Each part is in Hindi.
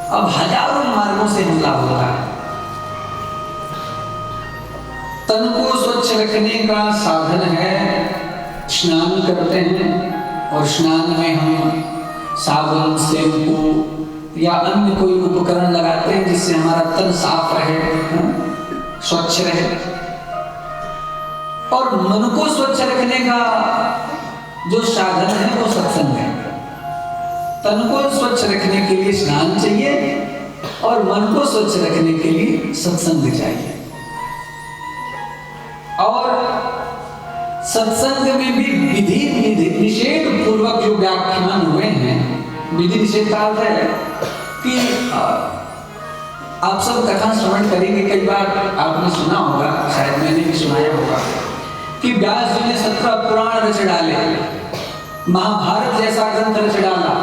अब हजारों मार्गों से हमला होता है। तन को स्वच्छ रखने का साधन है स्नान करते हैं, और स्नान में हम साबुन, शैम्पू या अन्य कोई उपकरण लगाते हैं जिससे हमारा तन साफ रहे, स्वच्छ रहे। और मन को स्वच्छ रखने का जो साधन है वो सत्संग है। तन को स्वच्छ रखने के लिए स्नान चाहिए और मन को स्वच्छ रखने के लिए सत्संग चाहिए। और सत्संग में भी विधि निषेध पूर्वक जो व्याख्यान हुए हैं, विधि निषेध का अर्थ है कि आप सब कथा श्रवण करेंगे, कई बार आपने सुना होगा, शायद मैंने भी सुनाया होगा कि व्यास जी ने 17 पुराण रच डाले, महाभारत जैसा ग्रंथ रच डाला,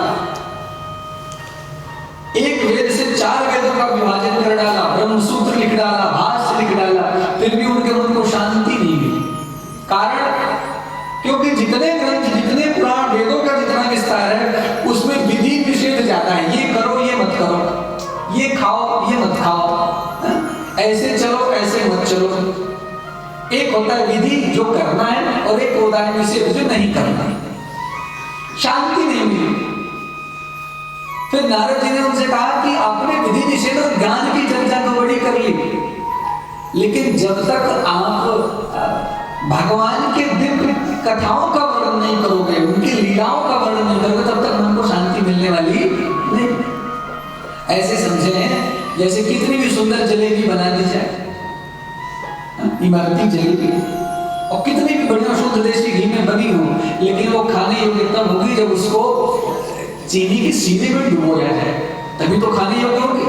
एक वेद से 4 वेदों का विभाजन कर डाला, ब्रह्मसूत्र लिख डाला, भाष्य लिख डाला, फिर भी उनके मन को शांति नहीं मिली। कारण क्योंकि जितने ग्रंथ, जितने पुराण, वेदों का जितना विस्तार है उसमें विधि निषेध ज्यादा है। ये करो, ये मत करो, ये खाओ, ये मत खाओ, ऐसे चलो, ऐसे मत चलो। एक होता है विधि जो करना है और एक होता है निषेध जो नहीं करना है। शांति नहीं मिली। फिर नारद जी ने उनसे कहा कि आपने विधि निषेध और ज्ञान की चर्चा तो बड़ी कर ली, लेकिन जब तक आप भगवान के दिव्य कथाओं का वर्णन नहीं करोगे, उनकी लीलाओं का वर्णन नहीं करोगे, तब तक मन को शांति मिलने वाली नहीं। ऐसे समझे जैसे कितनी भी सुंदर जलेबी बना दी जाए, इमारती जलेबी, और कितनी भी बढ़िया शुद्ध देसी घी में बनी हो, लेकिन वो खाने योग्य तब होगी जब उसको चीनी की सीने में डुबोया जाए, तभी तो खाने योग्य होगी।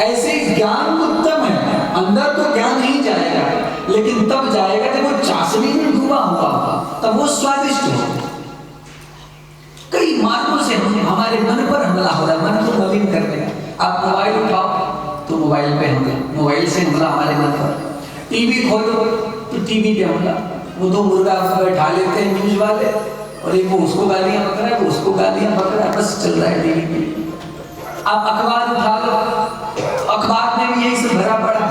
ऐसे ज्ञान उत्तम है, अंदर तो ज्ञान ही जाएगा, लेकिन तब जाएगा जब वो चाशनी में डूबा हुआ, तब वो स्वादिष्ट हो। कई मार्गों से हमारे मन पर हमला हो रहा है, मन को मलिन करने का। आप मोबाइल उठाओ तो मोबाइल पे हमला, मोबाइल से हमला हमारे मन पर। टीवी खोलो तो टीवी पे हमला, वो दो मुर्गा बैठा लेते हैं न्यूज वाले, और एक वो उसको गालियां बक रहा है, वो उसको गालियां बक रहा है, बस चल रहा है टीवी पे। आप अखबार उठा लो, अखबार में भी यही सब भरा पड़ा।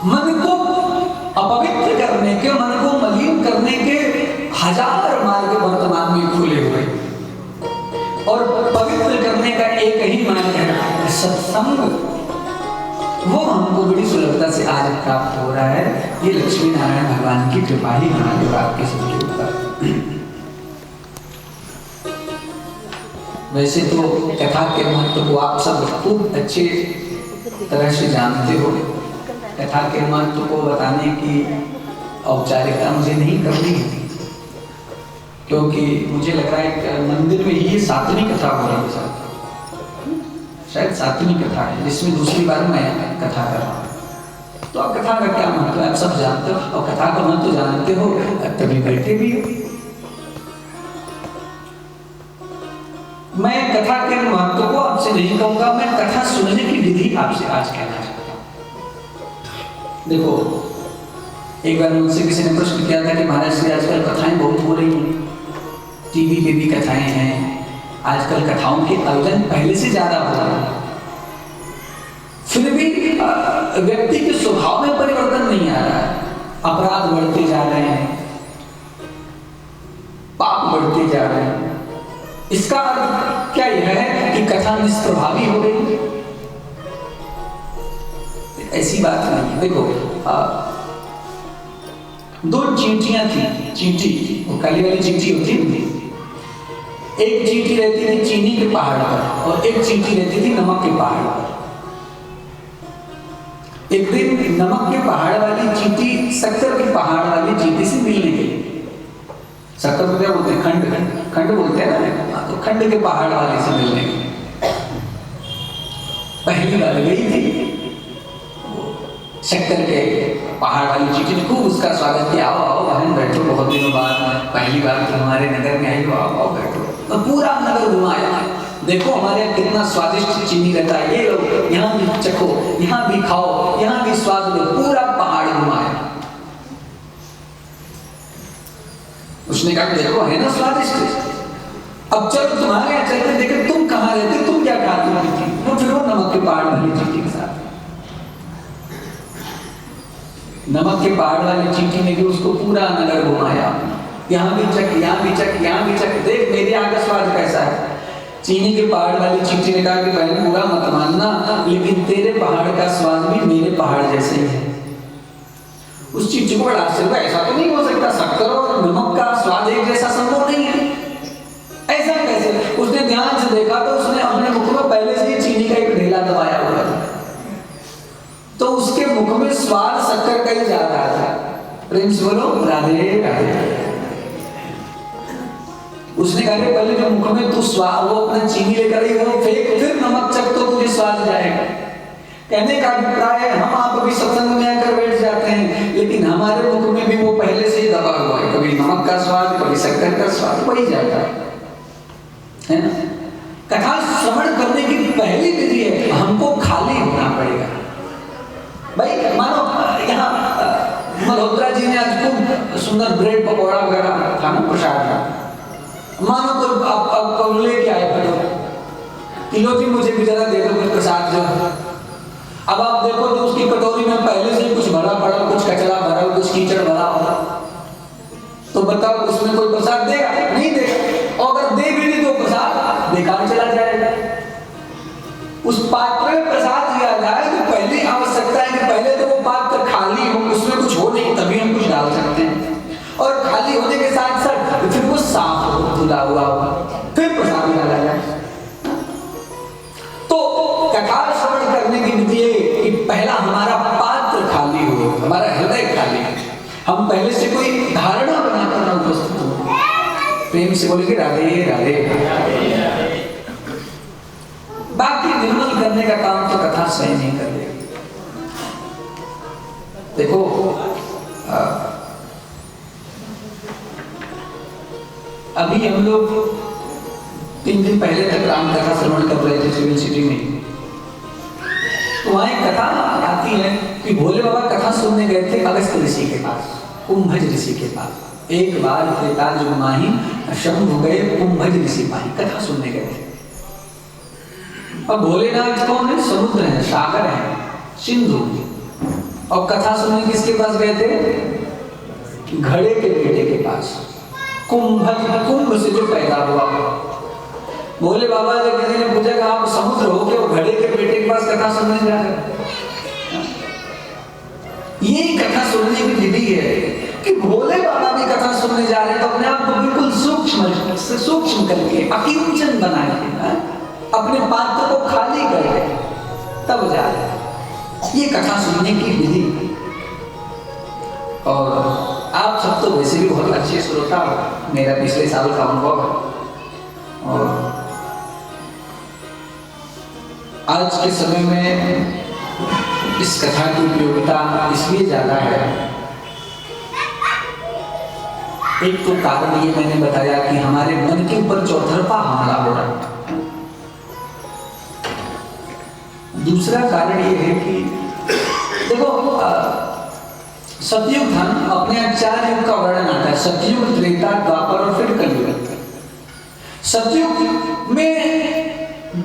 मन को अपवित्र करने के, मन को मलिन करने के हजार मार्ग वर्तमान में खुले हुए, और पवित्र करने का एक ही मार्ग है सत्संग। वो हमको बड़ी सुलभता से आज प्राप्त हो रहा है। ये लक्ष्मी नारायण भगवान की कृपा ही हमारे और आपके सबके ऊपर। वैसे तो कथा के महत्व को आप सब खूब अच्छे तरह से जानते हो। कथा के महत्व को बताने की औपचारिकता मुझे नहीं करनी है, क्योंकि मुझे लग रहा है मंदिर में ही 7वीं कथा हो रही है, शायद 7वीं कथा है, जिसमें दूसरी बार मैं कथा कर रहा हूँ। तो अब कथा का क्या महत्व है आप सब जानते हो, और कथा का महत्व जानते हो तभी बैठे भी हो। मैं कथा के महत्व को आपसे नहीं कहूंगा, मैं कथा सुनने की विधि आपसे आज कहना चाहता हूं। देखो, एक बार मुझसे किसी ने प्रश्न किया था कि महाराज जी आजकल कथाएं बहुत हो रही हैं, टीवी पे भी कथाएं हैं, आजकल कथाओं के आयोजन पहले से ज्यादा हो रहा है, फिर भी व्यक्ति के स्वभाव में परिवर्तन नहीं आ रहा है। अपराध बढ़ते जा रहे हैं, पाप बढ़ते जा रहे हैं। इसका अर्थ क्या यह है कि कथा निष्प्रभावी हो गई? ऐसी बात नहीं है। देखो, 2 चींटियां थी, चींटी, वो काली वाली चींटी होती है, एक चींटी रहती थी चीनी के पहाड़ पर और एक चींटी रहती थी नमक के पहाड़ पर। एक दिन नमक के पहाड़ वाली चींटी शक्कर के पहाड़ वाली चींटी से मिलने गई। शक्कर को क्या बोलते हैं? खंड, खंड बोलते हैं ना, तो खंड के पहाड़ वाले से मिलने गई। पहली बार गई थी, शक्कर के पहाड़ वाली चींटी ने खूब उसका स्वागत किया, आओ आओ बहन बैठो, बहुत दिनों बाद पहली बार तुम हमारे नगर में आई हो, आओ आओ बैठो। तो पूरा नगर घुमाया, देखो हमारे यहाँ कितना स्वादिष्ट चीनी रहता है, ये लो यहाँ भी चखो, यहाँ भी खाओ, यहाँ भी स्वाद लो, पूरा पहाड़ घुमाया। उसने कहा देखो है ना स्वादिष्ट, अब चलो तुम्हारे यहाँ चलते, देखे तुम कहाँ के पहाड़ वाली चींटी के साथ। नमक के पहाड़ वाली चींटी ने भी उसको पूरा नगर घुमाया, यहाँ भी चख, यहाँ भी चख, यहाँ भी चख, देख मेरे यहाँ का स्वाद कैसा है। चीनी के पहाड़ वाली चींटी ने कहा कि बहन पूरा मत मानना, लेकिन तेरे पहाड़ का स्वाद भी मेरे पहाड़ जैसे ही है। उस चींटी को बड़ा आश्चर्य, ऐसा तो नहीं हो सकता, शक्कर और नमक का स्वाद एक जैसा संभव नहीं है, ऐसा कैसे? उसने ध्यान से देखा तो उसने अपने मुख में पहले से ही चीनी का एक ढेला दबाया हुआ था, तो उसके मुख में स्वाद शक्कर का ही जा रहा था। प्रेम से बोलो राधे राधे। उसने कहा कि पहले जो मुख में तू स्वाद, वो अपना चीनी लेकर आई वो फेंक, फिर नमक चख तो तुझे स्वाद जाएगा। कहने का अभिप्राय है हम आप अभी सत्संग में आकर बैठ जाते हैं, लेकिन हमारे मुख में भी वो पहले से ही दबा हुआ है, कभी नमक का स्वाद, कभी शक्कर का स्वाद, वही जाता है ना। कथा श्रवण करने की पहली विधि है हमको खाली होना पड़ेगा। भाई मानो यहाँ मल्होत्रा जी ने आज खूब सुंदर ब्रेड पकौड़ा वगैरह था ना प्रसाद का, मानो कोई आप लेके आए किलो जी मुझे भी जरा दे दो कुछ प्रसाद जो। अब आप देखो तो उसकी कटोरी में पहले से कुछ भरा पड़ा, कुछ कचरा भरा, कुछ कीचड़ भरा होगा, तो बताओ उसमें कोई प्रसाद देगा? नहीं देगा। और अगर दे भी नहीं तो प्रसाद बेकार चला जाएगा। उस पात्र में प्रसाद दिया जाए तो पहली आवश्यकता है कि पहले तो वो पात्र खाली हो, उसमें कुछ हो नहीं, तभी हम कुछ डाल सकते हैं। और खाली होने के साथ साथ फिर वो साफ हो, धुला हुआ हो, फिर प्रसाद डाला जाए। तो कथा श्रवण करने की विधि है कि पहला हमारा पात्र खाली हो, हमारा हृदय खाली हो, हम पहले से कोई धारणा बनाकर ना उपस्थित हो। प्रेम से बोलेंगे राधे राधे। बाकी निर्मल करने का काम तो कथा सही नहीं कर देगी। देखो अभी हम लोग 3 दिन पहले तक राम कथा श्रवण कर रहे थे सिविल सिटी में, तो वहां एक कथा आती है कि भोले बाबा कथा सुनने गए थे अगस्त ऋषि के पास, कुंभज ऋषि के पास। एक बार त्रेता जुग माही शंभु गए कुंभज ऋषि माही, कथा सुनने गए थे। अब भोलेनाथ कौन है? समुद्र है, सागर है, सिंधु। और कथा सुनने किसके पास गए थे? घड़े के बेटे के पास, कुंभज, कुंभ से जो पैदा हुआ। भोले बाबा ने किसी ने पूछा कि आप समुद्र हो के घड़े के बेटे के पास कथा सुनने जा रहे हैं? ये कथा सुनने की विधि है कि भोले बाबा भी कथा सुनने जा रहे हैं तो अपने आप को बिल्कुल सूक्ष्म करके, अकिंचन बना के, अपने पात्र को खाली करके तब जा रहे हैं। ये कथा सुनने की विधि। और आप सब तो वैसे भी बहुत अच्छे श्रोता हो, मेरा पिछले साल का अनुभव है। और आज के समय में इस कथा की उपयोगिता इसलिए ज्यादा है, एक तो कारण ये मैंने बताया कि हमारे मन के ऊपर चौतरफा हमला हो रहा है। दूसरा कारण ये है कि देखो सतयुग था, अपने 4 युग का वर्णन आता है, सतयुग, त्रेता, द्वापर और फिर कलयुग। सतयुग में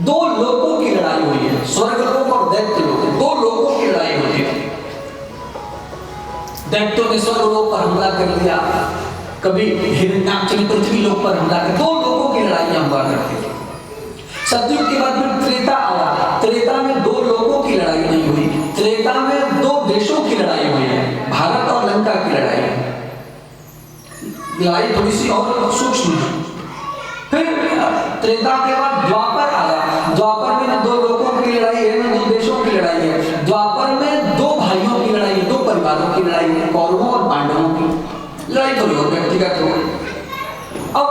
2 लोकों की लड़ाई हुई है, स्वर्गलोक और दैत्य लोक, 2 लोकों की लड़ाई हुई है। दैत्यों ने स्वर्गलोक पर हमला कर लिया, कभी हिरण्याक्ष ने पृथ्वी लोक पर हमला कर, 2 लोकों की लड़ाइयां हुआ करती थी। सतयुग के बाद फिर त्रेता आया, त्रेता में 2 लोकों की लड़ाई नहीं हुई, त्रेता में 2 देशों की लड़ाई हुई है, भारत और लंका की लड़ाई। लड़ाई थोड़ी सी और सूक्ष्म है। फिर त्रेता के बाद द्वापर आया, द्वापर में न 2 लोकों की लड़ाई है न 2 देशों की लड़ाई है। द्वापर में 2 भाइयों की लड़ाई है, 2 परिवारों की लड़ाई है, कौरवों और पांडवों की लड़ाई थोड़ी और व्यक्तिगत हो गई। अब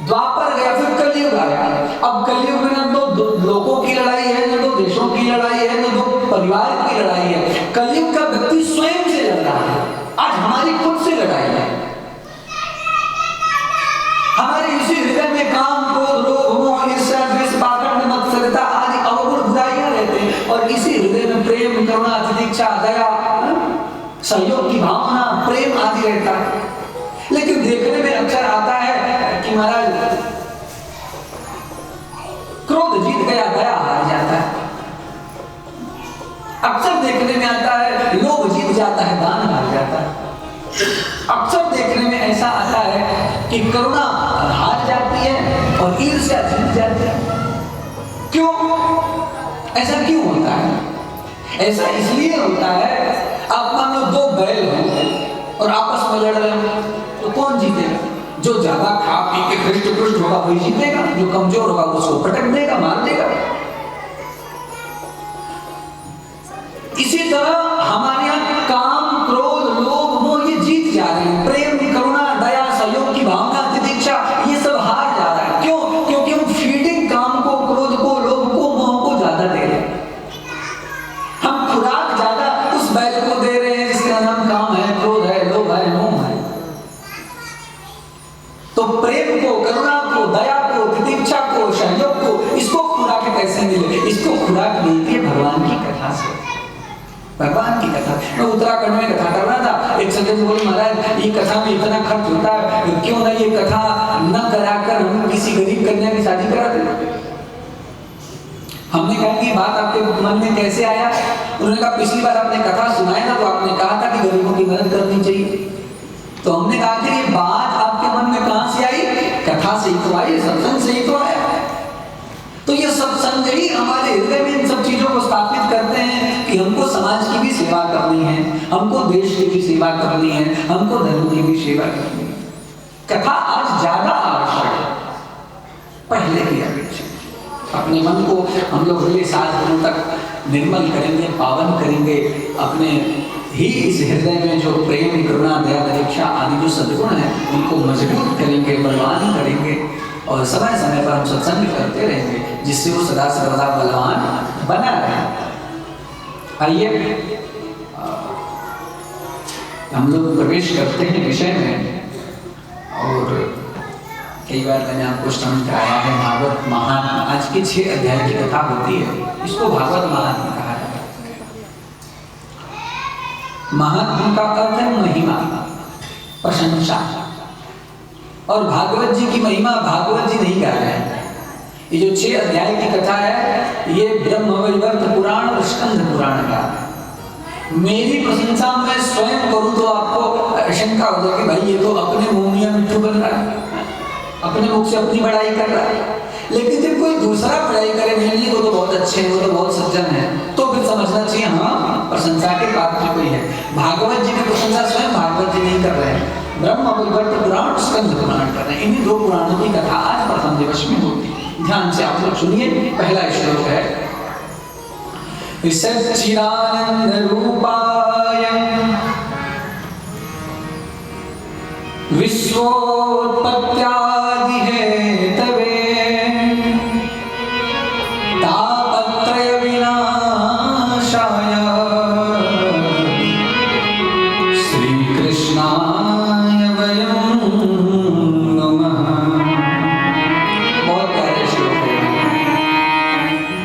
द्वापर गया, फिर कलयुग आया। अब कलयुग में न 2 लोकों की लड़ाई है, न 2 देशों की लड़ाई है, न 2 परिवार की लड़ाई है। कलयुग का व्यक्ति स्वयं से लड़ रहा है। आज हमारी खुद से लड़ाई है, हमारे इसी हृदय में काम, क्रोध, लोभ, मोह, ईर्ष्या, द्वेष, पाखंड, मत्सरता आदि अवगुण बुराइयां रहते हैं। और इसी हृदय में प्रेम, करुणा, तितिक्षा, दया, सहयोग की भावना, प्रेम आदि रहता है। लेकिन देखने में अक्सर आता है कि महाराज क्रोध जीत गया, दया हार जाता है। देखने में आता है लोभ जीत जाता है, दान हार जाता है। अक्सर देखने में ऐसा आता है कि करुणा हार जाती है और ईर्ष्या जीत जाती है। क्यों? ऐसा क्यों होता है? ऐसा इसलिए होता है, आप मान लो दो बैल हैं और आपस में लड़ रहे हो, तो कौन जीतेगा? जो ज्यादा खा पी के हृष्ट पुष्ट होगा वही जीतेगा, जो कमजोर होगा उसको पटक देगा, मार देगा। इसी तरह हमारे यहाँ काम, क्रोध, लोभ, मोह ये जीत जा रहे हैं। प्रेम, करुणा, दया, सहयोग की भावना, तितिक्षा ये सब हार जा रहा है। क्यों? क्योंकि हम फीडिंग काम को, क्रोध को, लोभ को, मोह को ज्यादा दे रहे हैं। हम खुराक ज्यादा उस बैल को दे रहे हैं जिसका नाम काम है, क्रोध है, लोभ है, मोह है। तो प्रेम को, करुणा को, दया को, तितिक्षा को, सहयोग को, इसको खुराक कैसे मिले? इसको खुराक मिलती है भगवान की कथा से। भगवान की कथा। मैं उत्तराखंड में कथा कर रहा था, एक संगत बोले महाराज ये कथा में इतना खर्च होता है, क्यों ना ये कथा न कराकर हम किसी गरीब कन्या की शादी करा दें। हमने कहा कि बात आपके मन में कैसे आया? उन्होंने कहा पिछली बार आपने कथा सुनाया ना, तो आपने कहा था कि गरीबों की मदद करनी चाहिए। तो हमने कहा कि ये बात आपके मन में कहां से आई? कथा से ही तो आई, सत्संग से ही तो आया। तो ये सत्संग ही हमारे हृदय में इन सब चीजों को स्थापित करते हैं कि हमको समाज की भी सेवा करनी है, हमको देश की भी सेवा करनी है, हमको धर्म की भी सेवा करनी है। कथा आज ज्यादा आवश्यक है पहले की अपेक्षा। अपने मन को हम लोग अगले 7 दिनों तक निर्मल करेंगे, पावन करेंगे। अपने ही इस हृदय में जो प्रेम, करुणा, दया, तितिक्षा आदि जो सद्गुण है उनको मजबूत करेंगे, बलवान करेंगे और समय समय पर हम सत्संग करते रहेंगे, जिससे वो सदा सर्वदा बलवान बना रहे। आइए हम लोग प्रवेश करते हैं विषय में। और कई बार मैंने आपको श्रवण कराया है भागवत महात्म्य। आज के 6 अध्याय की कथा होती है, इसको भागवत महात्म्य कहा जाता है। महात्म्य का अर्थ है महिमा, प्रशंसा। और भागवत जी की महिमा भागवत जी नहीं गा रहे हैं। ये जो 6 अध्याय की कथा है ये ब्रह्मवैवर्त पुराण और स्कंद पुराण का। मेरी प्रशंसा मैं स्वयं करूं तो आपको शंका हो जाएगी, भाई ये तो अपने मुंह मियां मिट्ठू बन रहा है, अपने मुख से अपनी बड़ाई कर रहा है। लेकिन जब कोई दूसरा बड़ाई करे, नहीं वो तो बहुत अच्छे हैं, वो तो बहुत सज्जन है, तो फिर समझना चाहिए हाँ प्रशंसा के पात्र कोई है। भागवत जी की प्रशंसा स्वयं भागवत जी नहीं कर रहे हैं, ब्रह्मवैवर्त पुराण, स्कंद पुराण कर रहे हैं। इन्हीं 2 पुराणों की कथा आज प्रथम दिवस में होगी। ध्यान से आप लोग सुनिए। पहला श्लोक है सच्चिदानंद रूपाय विश्वोत्पत्त्यादि हेतवे तापत्रय विनाशाय श्री कृष्णाय वयं नमः। बहुत प्यारे श्लोक है।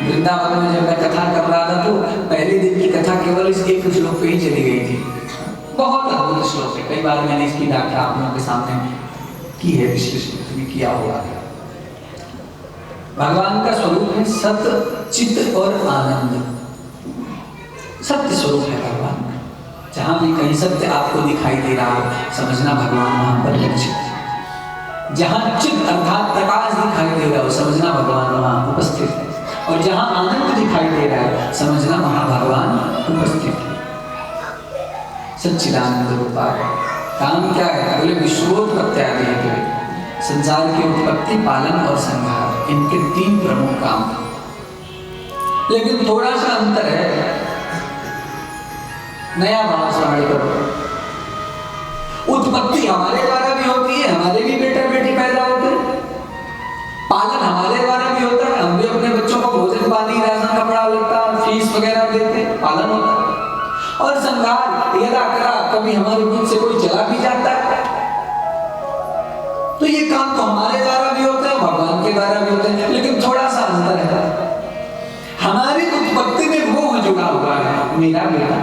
वृंदावन में जब मैं कथा कर रहा था तो पहले दिन की कथा केवल इस एक श्लोक पे ही चली गई थी। बहुत अद्भुत श्लोक है। कई बार मैंने इसकी व्याख्या आप लोगों के सामने की है, विश्लेषण भी किया होगा। भगवान का स्वरूप है सत्य, चित्त और आनंद। सत्य स्वरूप है भगवान का। जहां भी कहीं सत्य आपको दिखाई दे रहा हो, समझना भगवान वहां पर लक्षित है। जहां चित्त अर्थात प्रकाश दिखाई दे रहा हो, समझना भगवान वहां उपस्थित है। और जहां आनंद दिखाई दे रहा है, समझना वहां भगवान उपस्थित है। सच्चिदानंद रूपाय। काम क्या है? बोले विश्वोत्पत्त्यादि हेतवे, संसार की उत्पत्ति, पालन और संहार, इनके 3 प्रमुख काम। लेकिन थोड़ा सा अंतर है, नया भाव श्रवण करो। उत्पत्ति हमारे द्वारा भी होती है, हमारे भी बेटा बेटी पैदा होते हैं। पालन हमारे द्वारा भी होता है, हम भी अपने बच्चों को भोजन पानी, राशन, कपड़ा, लत्ता, फीस वगैरह देते हैं, पालन होता है। और संहार यदा करा कभी हमारे बीच से कोई चला भी जाता है, तो ये काम तो हमारे द्वारा भी होते हैं, भगवान के द्वारा भी होते हैं। लेकिन थोड़ा सा अंतर है, हमारी उत्पत्ति में मोह जुड़ा हुआ है, मेरा बेटा,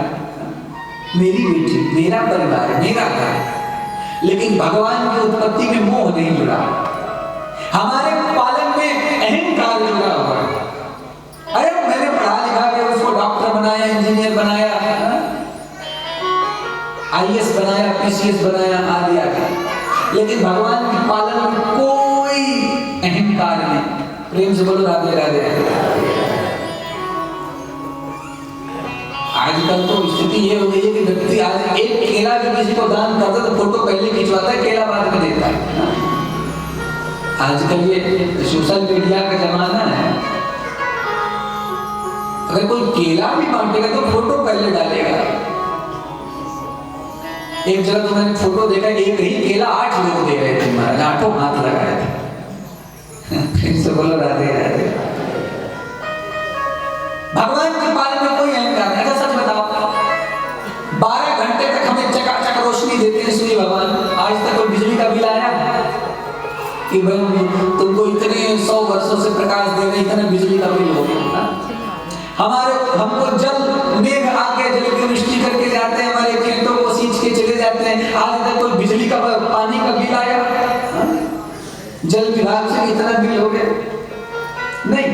मेरी बेटी, मेरा परिवार, मेरा घर। लेकिन भगवान की उत्पत्ति में मोह नहीं जुड़ा। हमारे पालन में अहंकार जुड़ा हुआ है। अरे मैंने पढ़ा लिखा के उसको डॉक्टर बनाया, इंजीनियर बनाया, पीसीएस बनाया, आदि आदि। लेकिन भगवान के पालन में कोई अहंकार नहीं। प्रेम से बोलो राधे राधे। आजकल तो स्थिति ये हो गई है कि व्यक्ति आज एक केला भी किसी को दान करता तो फोटो पहले खिंचवाता है, केला बाद में देता है। आजकल ये सोशल मीडिया का जमाना है। अगर कोई केला भी बांटेगा तो फोटो पहले डालेगा। एक जगह तो मैंने फोटो देखा, एक ही केला 8 लोग दे रहे थे, महाराज 8 हाथ लगाए थे। फिर से बोलो राधे राधे। भगवान के पालन में कोई अहंकार नहीं। सच बताओ, 12 घंटे तक हमें चकाचक रोशनी देते हैं सूर्य भगवान। आज तक कोई बिजली का बिल आया कि भाई तुमको इतने 100 वर्षों से प्रकाश दे रहे, इतने बिजली का बिल हो गया। हमको जल मेघ आके जल की वृष्टि करके जाते हैं, हमारे खेतों को सींच के चले जाते हैं। आज तक कोई बिजली का पानी का बिल आया? जल विभाग से इतना बिल हो गया? नहीं।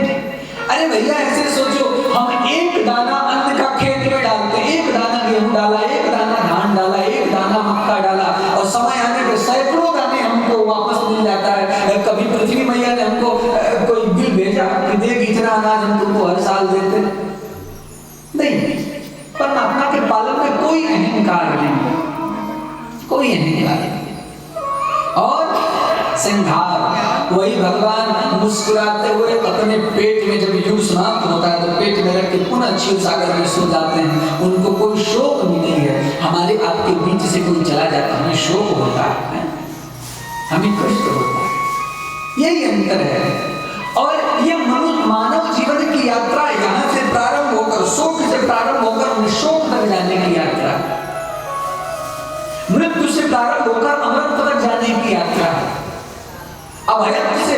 अरे भैया ऐसे सोचो, हम एक दाना अन्न का खेत में डालते हैं, एक दाना गेहूं डाला, एक दाना धान डाला, एक दाना मक्का डाला, और समय आने पर सैकड़ों दाने हमको वापस मिल जाता है। कभी पृथ्वी मैया ने हमको कोई बिल भेजा कि देख इतना अनाज हम तुमको हर साल देते नहीं। परमात्मा के पालन में कोई अहंकार नहीं, कोई अहंकार नहीं। और सिंहार वही भगवान मुस्कुराते हुए अपने पेट में जब युग समाप्त होता है तो पेट में रख के पुनः क्षीर सागर में सो जाते हैं। उनको कोई शोक भी नहीं है। हमारे आपके बीच से कोई चला जाता है, हमें शोक होता है, हमें कष्ट होता है। यही अंतर है। और ये मानव जीवन की यात्रा यहाँ से प्रारंभ होकर, शोक से प्रारंभ होकर निशोक तक जाने की यात्रा, मृत्यु से प्रारंभ होकर अमृत तक जाने की यात्रा है, अभयत्व से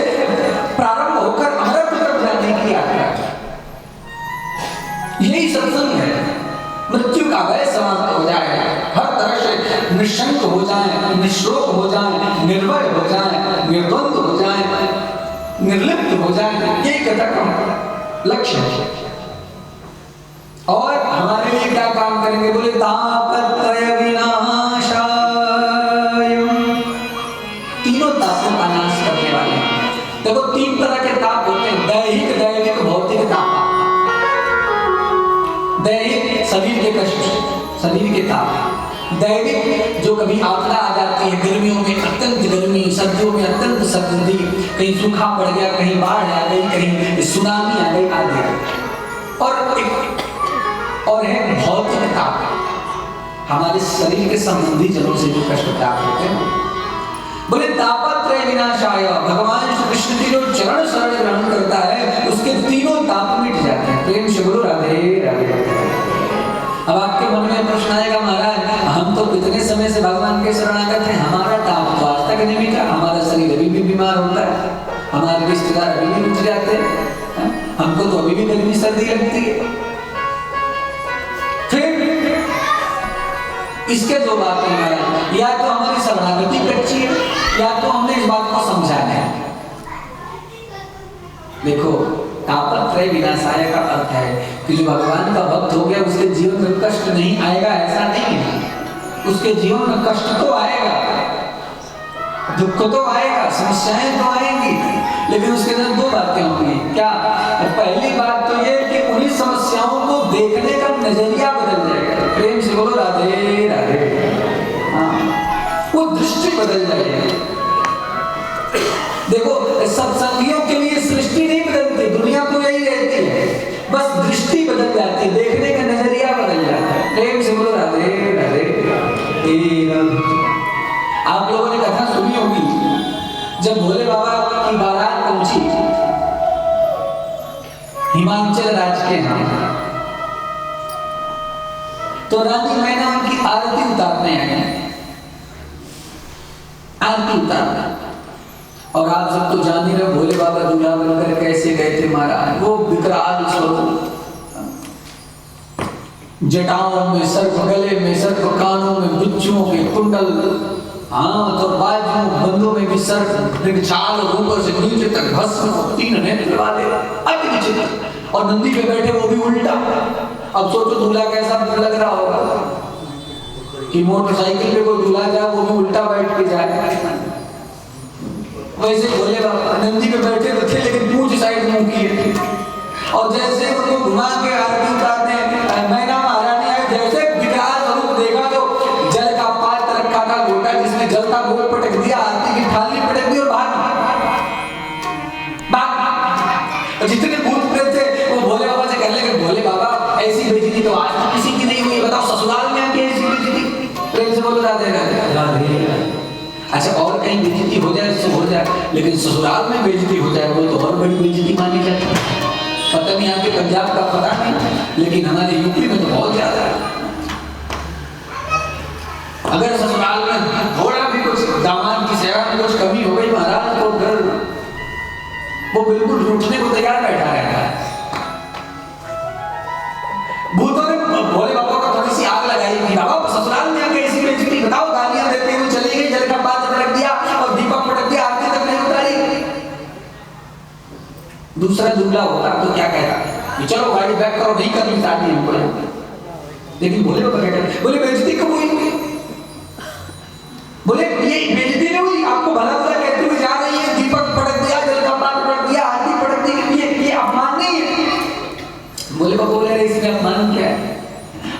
प्रारंभ होकर अमृत तक जाने की यात्रा। यही सत्संग है। मृत्यु का भय समाप्त हो जाए, हर तरह से निशंक हो जाए, निश्रोक हो जाए, निर्भय हो जाए, निर्द्वंद हो जाए, निर्लिप्त हो जाए, यही कथा का लक्ष्य है। और हमारे लिए क्या काम करेंगे? बोले तापत्रय विनाशाय, तीनों तापों का नाश करने वाले। देखो 3 तरह के ताप होते हैं, दैहिक, दैविक, भौतिक ताप। दैहिक शरीर के कष्ट, शरीर के ताप। दैविक जो कभी आपदा आ जाती है, गर्मियों में अत्यंत गर्मी, सर्दियों में अत्यंत सर्दी, कहीं सूखा पड़ गया, कहीं बाढ़ आ गई, कहीं सुनामी आ गई, आदि। और है भौतिक ताप, हमारे शरीर के संबंधी जनों से जो कष्ट प्राप्त होते हैं। बोले तापत्रय विनाशाय, भगवान श्री कृष्ण की जो चरण शरण ग्रहण करता है उसके तीनों ताप मिट जाते हैं। प्रेम से बोलो राधे राधे। अब आपके मन में प्रश्न आएगा, महाराज हम तो कितने समय से भगवान के शरणागत हैं, हमारा ताप तो आज तक नहीं मिटा, हमारा शरीर अभी भी बीमार होता है, हमारे रिश्तेदार अभी भी रुक जाते हैं, हमको तो अभी भी गर्मी सर्दी लगती है। फिर इसके 2 बातें हैं, या तो हमारी शरणागति कच्ची है, या तो हमने इस बात को समझाना है। देखो तापत्रय विनाशाय का अर्थ है कि जो भगवान का भक्त हो गया उसके जीवन में कष्ट नहीं आएगा, ऐसा नहीं है। उसके जीवन में कष्ट तो आएगा, दुख तो आएगा, समस्याएं तो आएंगी, लेकिन उसके अंदर 2 बातें होंगी। क्या? पहली बात तो ये कि उन्हीं समस्याओं को देखने का नजरिया बदल जाएगा। प्रेम से बोलो राधे राधे। हाँ, वो दृष्टि बदल जाएगी। देखो सत्संगियों के लिए सृष्टि नहीं बदलती, दुनिया तो यही रहती है, बस दृष्टि बदल जाती है, देखने का नजरिया बदल जाता है। प्रेम से बोलो राधे राधे। आप लोगों ने कथा सुनी होगी, जब भोले बाबा की बारात पहुंची हिमाचल राज्य के यहाँ, तो रानी मैना उनकी आरती उतारने आई, आरती उतारना। और आप सब तो जान ही रहे भोले बाबा दूल्हा बनकर कैसे गए थे महाराज, वो विकराल स्वरूप, जटाओं में सर्प, गले में सर्प, कानों में बिच्छुओं के कुंडल, हाथ और बाजू बंदों में भी सर्प, छाल और ऊपर से नीचे तक भस्म, 3 नेत्र वाले, अति विचित्र। और नंदी पे बैठे वो भी उल्टा। अब सोचो दूल्हा कैसा लग रहा होगा। कि मोटरसाइकिल पे कोई दूल्हा जाए वो भी उल्टा बैठ के जाए। वैसे भोले बाबा नंदी पे बैठे तो थे लेकिन पूंछ साइड मुंह की है। और जैसे उनको घुमा के आरती उतारते हैं, मैना महारानी आए, जैसे विकराल स्वरूप देखा तो जल का पात्र रखा था, लोटा जिसमें जल था वो पटक दिया, आरती की थाली पटक दी और भाग। जितने भूत प्रेत थे वो भोले बाबा से कहने लगे, भोले बाबा ऐसी बेइज्जती तो आज तक किसी की नहीं हुई, बताओ ससुराल में आके ऐसी बेइज्जती। प्रेम से बोलो राधे राधे। अच्छा और कहीं बेइज्जती हो जाए तो हो जाए, लेकिन ससुराल में बेइज्जती हो जाए वो तो और बड़ी बेइज्जती मानी जाती है। पता नहीं यहाँ के पंजाब का पता नहीं, लेकिन हमारे यूपी में तो बहुत ज्यादा है। अगर ससुराल में थोड़ा भी कुछ दामाद की सेवा में कुछ कमी हो गई महाराज तो फिर वो बिल्कुल रूठने को तैयार बैठा रहता है। भूतों ने भोले बाबा को थोड़ी सी आग लगाई कि बाबा ससुराल में आके ऐसी बेइज्जती, बताओ गालियां देते हुए चली गई, जल का पात्र पटक दिया और दीपक पटक दिया, आरती तक नहीं उतारी। दूसरा दूल्हा होता तो क्या कहता कि चलो गाड़ी बैक करो, नहीं करनी शादी हमको। लेकिन भोले बाबा क्या कहते, बोले बेइज्जती कब हुई? बोले ये बेइज्जती नहीं हुई, आपको भला बुरा कहते हुए जा रही है, दीपक पटक दिया, जल का पात्र पटक दिया, आरती पटक दी, ये अपमान नहीं है। भोले बाबा बोले इसमें अपमान क्या है?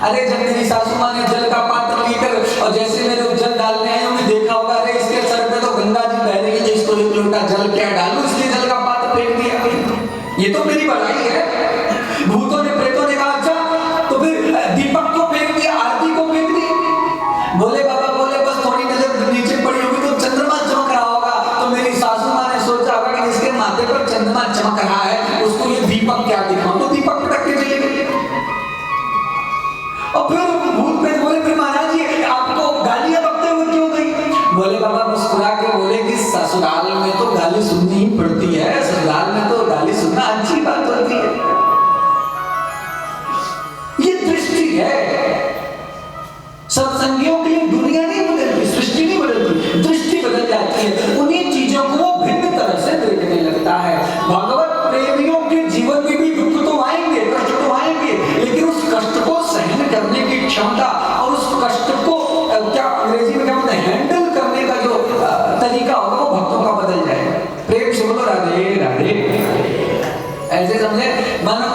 अरे जब मेरी सासू माँ ने जल का पात्र लेकर और जैसे मेरे जल डालने आए उन्होंने देखा होगा, अरे इसके सर पे तो गंगा जी बह रही है, इसको एक लोटा जल क्या डालूं, इसलिए जल का पात्र फेंक दिया। ये तो मेरी भलाई है। भूतों ने प्रेतों ने कहा अच्छा तो फिर दीपक को फेंक दिया, आरती को फेंक दी। भोले बाबा बोले बस थोड़ी नजर नीचे पड़ी होगी तो चंद्रमा चमक रहा होगा, तो मेरी सासू माँ ने सोचा होगा कि जिसके माथे पर चंद्रमा चमक रहा है उसको ये दीपक क्या दिखाऊं, तो दीपक पटक के चले गए। और फिर भूत प्रेत बोले फिर महाराज जी आपको गालियां बकते हुए क्यों गई? भोले बाबा मुस्कुरा के बोले कि ससुराल में तो गाली सुननी ही पड़ती है, ससुराल में तो गाली सुनना अच्छी बात होती है। ये दृष्टि है। सत्संगियों के लिए दुनिया नहीं बदलती, सृष्टि नहीं बदलती, दृष्टि बदल जाती है। उन्हीं चीजों को वो भिन्न तरह से देखने लगता है। भगवत प्रेमियों के जीवन में भी दुख तो आएंगे, कष्ट तो आएंगे, लेकिन उस कष्ट को सहन करने की क्षमता और उस कष्ट को क्या अंग्रेजी में क्या बोलते हैं, हैंडल करने का जो तरीका होगा वो भक्तों का बदल जाएगा। प्रेम से बोलो राधे राधे। ऐसे समझे मानो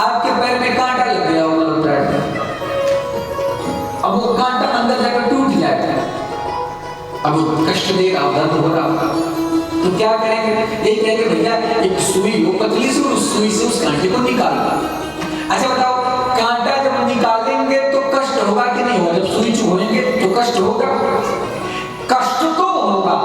आपके पैर में कांटा लग गया हो, अब वो कांटा अंदर जाकर टूट जाएगा, अब वो कष्ट दे रहा, दर्द हो रहा, तो क्या करेंगे? एक कहेंगे भैया एक सुई हो पतली सी, उस सुई से उस कांटे को निकालना। अच्छा बताओ कांटा जब निकालेंगे तो कष्ट होगा कि नहीं होगा? जब सुई चुभेंगे तो कष्ट होगा, कष्ट तो होगा,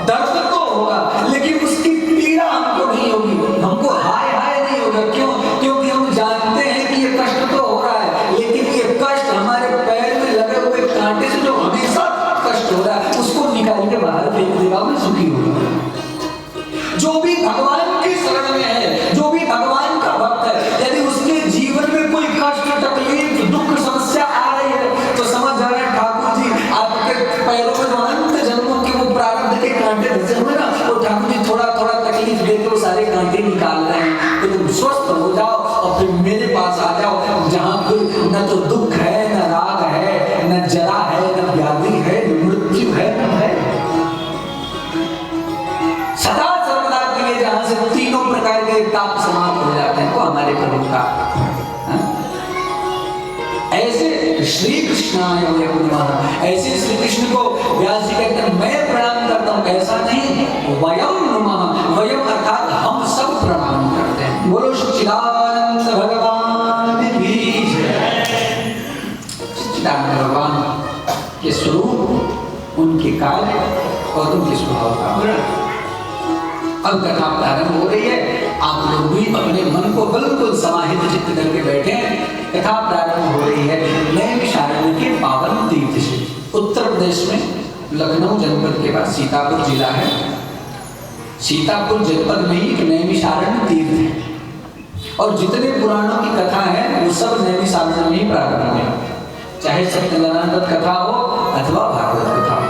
दर्द तो होगा, लेकिन उसकी पीड़ा हमको नहीं होगी, हमको हाय हाय नहीं होगा। क्यों? क्योंकि हम जानते हैं कि ये कष्ट तो हो रहा है, लेकिन ये कष्ट हमारे पैर में लगे हुए कांटे से जो हमेशा कष्ट हो रहा है उसको निकाल के बाहर फेंक देगा, मैं सुखी होगा। जो भी भगवान की शरण में है, जो भी भगवान का भक्त है, यदि उसके जीवन में कोई कष्ट तकलीफ दुख समस्या आ रही है तो समझ जा रहे हैं ठाकुर जी आपके पैरों में जो अनंत जन्मों के वो प्रारब्ध के कांटे धसे हुए ना, वो ठाकुर जी थोड़ा थोड़ा तकलीफ देकर वो सारे कांटे निकाल रहे हैं, तो तुम स्वस्थ हो जाओ और फिर मेरे पास आ जाओ, जहाँ कोई न तो दुख है, न राग है, न जरा है, न व्याधि है, न मृत्यु है, न है। सदा सर्वदा के लिए जहां से तीनों प्रकार के ताप समाप्त हो जाते हैं वो हमारे प्रभु का। ऐसे श्री कृष्णाय वयं नमः, ऐसे श्री कृष्ण को व्यास जी कहते हैं मैं प्रणाम करता हूं, ऐसा नहीं, वयं नमः, वयं अर्थात हम सब प्रणाम करते हैं। बोलो सच्चिदानंद भगवान की जय। सच्चिदानंद भगवान के स्वरूप, उनके कार्य और उनके स्वभाव का वर्णन। अब कथा प्रारंभ हो रही है, आप लोग भी अपने मन को बिल्कुल समाहित चित्त करके बैठे हैं। कथा प्रारंभ हो रही है नैमिषारण्य के पावन तीर्थ से। उत्तर प्रदेश में लखनऊ जनपद के बाद सीतापुर जिला है, सीतापुर जनपद में ही नैमिषारण्य तीर्थ है, और जितने पुराणों की कथा है वो सब नैमिषारण्य में ही प्रारंभ हुए, चाहे सत्यनारायण दत्त कथा हो अथवा भागवत कथा हो।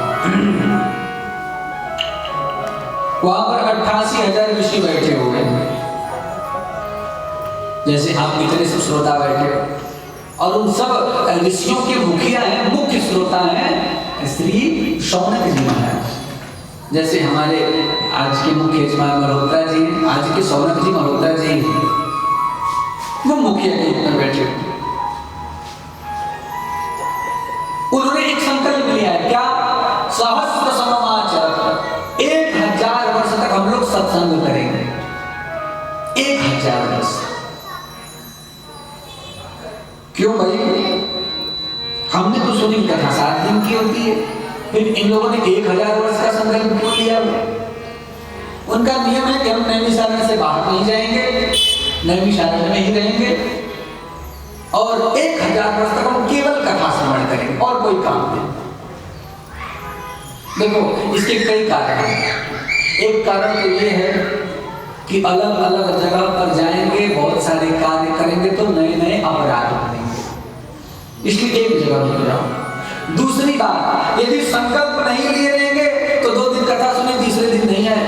वहां पर 88,000 ऋषि बैठे हुए हैं, जैसे आप इतने सब श्रोता बैठे, और उन सब ऋषियों के मुखिया हैं, मुख्य श्रोता हैं श्री शौनक जी महाराज। जैसे हमारे आज के मुख्य यजमान मल्होत्रा जी हैं, आज के शौनक जी मल्होत्रा जी हैं, वो मुखिया के रूप में बैठे। उन्होंने एक संकल्प लिया है, क्या? सहस्त्र सममाचर, 1000 वर्ष तक हम लोग सत्संग करेंगे। 1000 वर्ष। क्यों भाई? हमने तो सुनी कथा 7 दिन की होती है, फिर इन लोगों ने 1000 वर्ष का संकल्प क्यों लिया? उनका नियम है कि हम नैमिषारण्य से बाहर नहीं जाएंगे, नैमिषारण्य में ही रहेंगे और 1000 वर्ष तक हम केवल कथा श्रवण करेंगे और कोई काम नहीं। देखो, इसके कई कारण हैं। एक कारण तो ये है कि अलग अलग जगह पर जाएंगे, बहुत सारे कार्य करेंगे तो नए नए अपराध बनेंगे, इसलिए एक जगह रुक जाओ। दूसरी बात, यदि संकल्प नहीं लिए रहेंगे तो 2 दिन कथा सुने, तीसरे दिन नहीं आए,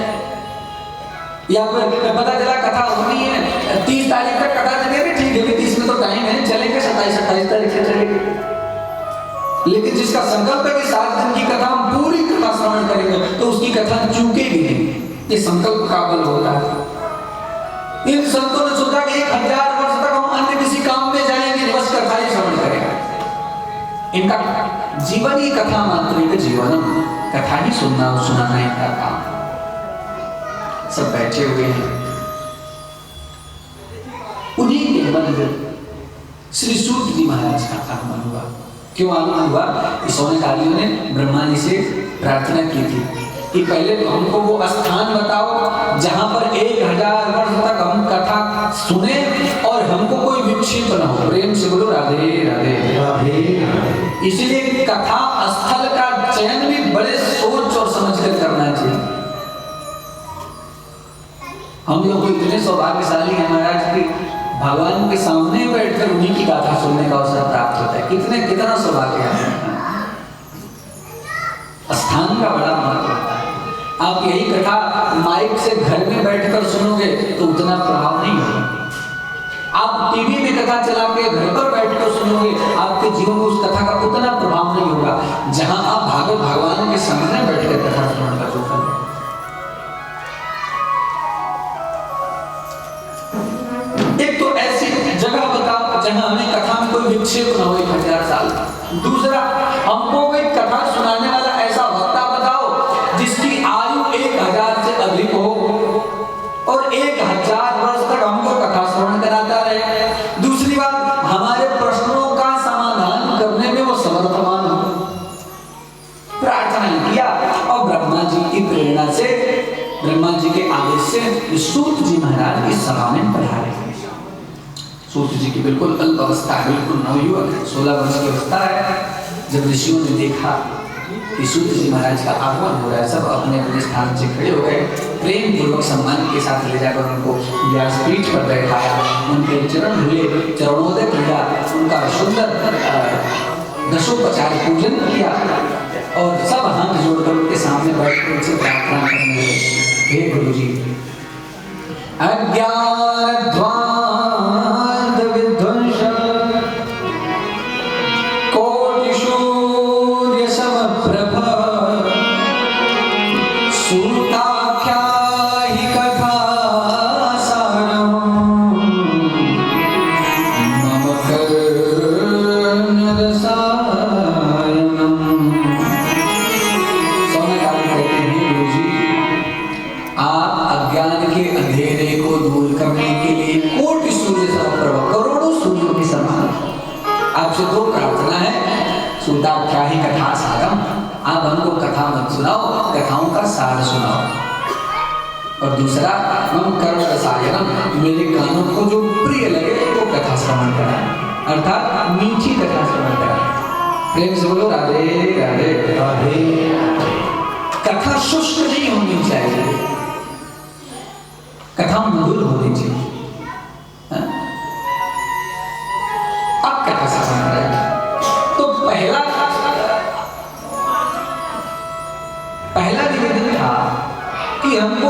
या फिर पता चला कथा होनी है 30 तारीख तक कथा चलेगी, ठीक है 30 में तो टाइम है, चलेंगे 27-28 तारीख से चलेंगे। लेकिन जिसका संकल्प है कि 7 दिन की कथा हम पूरी कथा श्रवण करेंगे तो उसकी कथा चूकेगी नहीं। ये संकल्प का बल होता है। इन संतों ने सोचा कि 1000 वर्ष तक हम अन्य किसी काम में जाएंगे, बस कथा ही श्रवण करेंगे। इनका जीवन ही कथा मात्र का जीवन, कथा ही सुनना और सुनाना इनका काम। सब बैठे हुए हैं, उन्हीं के मन में श्री सूत जी महाराज का आगमन हुआ। क्यों आगमन हुआ? शौनकादियों ने ब्रह्मा जी से प्रार्थना की थी कि पहले तो हमको वो स्थान बताओ जहां पर 1000 वर्ष तक हम कथा सुने और हमको कोई विक्षेप न हो। प्रेम से बोलो राधे राधे राधे। इसलिए कथा स्थल का चयन भी बड़े सोच और समझ कर करना चाहिए। हम लोग इतने सौभाग्यशाली हैं महाराज की भगवान के सामने बैठकर उन्हीं की गाथा सुनने का अवसर प्राप्त होता है। कितना सौभाग्य है। स्थान का बड़ा महत्व होता है। आप यही कथा माइक से घर में बैठकर सुनोगे तो उतना प्रभाव नहीं होगा। आप टीवी में कथा चला के घर पर बैठकर सुनोगे, आपके जीवन में उस कथा का उतना प्रभाव नहीं होगा जहां आप भगवान के सामने बैठकर कथा श्रवण करोगे। एक तो ऐसी जगह बताओ जहां हमें कथा में कोई विक्षेप न हो 1000 साल। दूसरा, हमको कोई कथा सुनाने वाला ऐसा वक्ता बताओ जिसकी आयु 1000 से अधिक हो और 1000 वर्ष तक हमको कथा श्रवण कराता रहे। दूसरी बात, हमारे प्रश्नों का समाधान करने में वो समर्थवान हो। प्रार्थना किया और ब्रह्मा जी की प्रेरणा से, ब्रह्मा जी के आदेश से सूत जी महाराज इस सभा में पधारे। सूत जी की बिल्कुल अल्प अवस्था है, बिल्कुल नवयुवक है, 16 वर्ष की अवस्था है। जब ऋषियों ने देखा कि सूत जी महाराज का आगमन हो रहा है, सब अपने अपने स्थान से खड़े हो गए। प्रेम पूर्वक सम्मान के साथ ले जाकर उनको व्यासपीठ पर बैठाया, उनके चरण धुले, चरणोदय किया, उनका सुंदर दशोपचार पूजन किया और सब हाथ जोड़कर उनके सामने बैठकर उनसे प्रार्थना करने लगे। हे गुरु जी, अज्ञान ध्वांत विध्वंस कोटि सूर्य समप्रभ सूताख्याहि कथा सारम् मम कर्म रसायनम्। सोनाकाल कहते हैं, गुरु जी आप अज्ञान के अंधेरे को दूर करने के लिए कोटि सूर्य समप्रभ, करोड़ों सूर्यों के समान आपसे 2 प्रार्थना है। सूताख्याहि कथा सारम, आप हमको कथा मत सुनाओ, कथाओं का सार सुनाओ। और दूसरा, मम कर्म रसायनम, मेरे कानों को जो प्रिय लगे वो कथा श्रवण कराएं, अर्थात मीठी कथा श्रवण कराएं। प्रेम से बोलो राधे राधे राधे। कथा शुष्क नहीं होनी चाहिए, कथा मधुर होनी चाहिए। अब कथा श्रवण कराएं। तो पहला निवेदन था कि हमको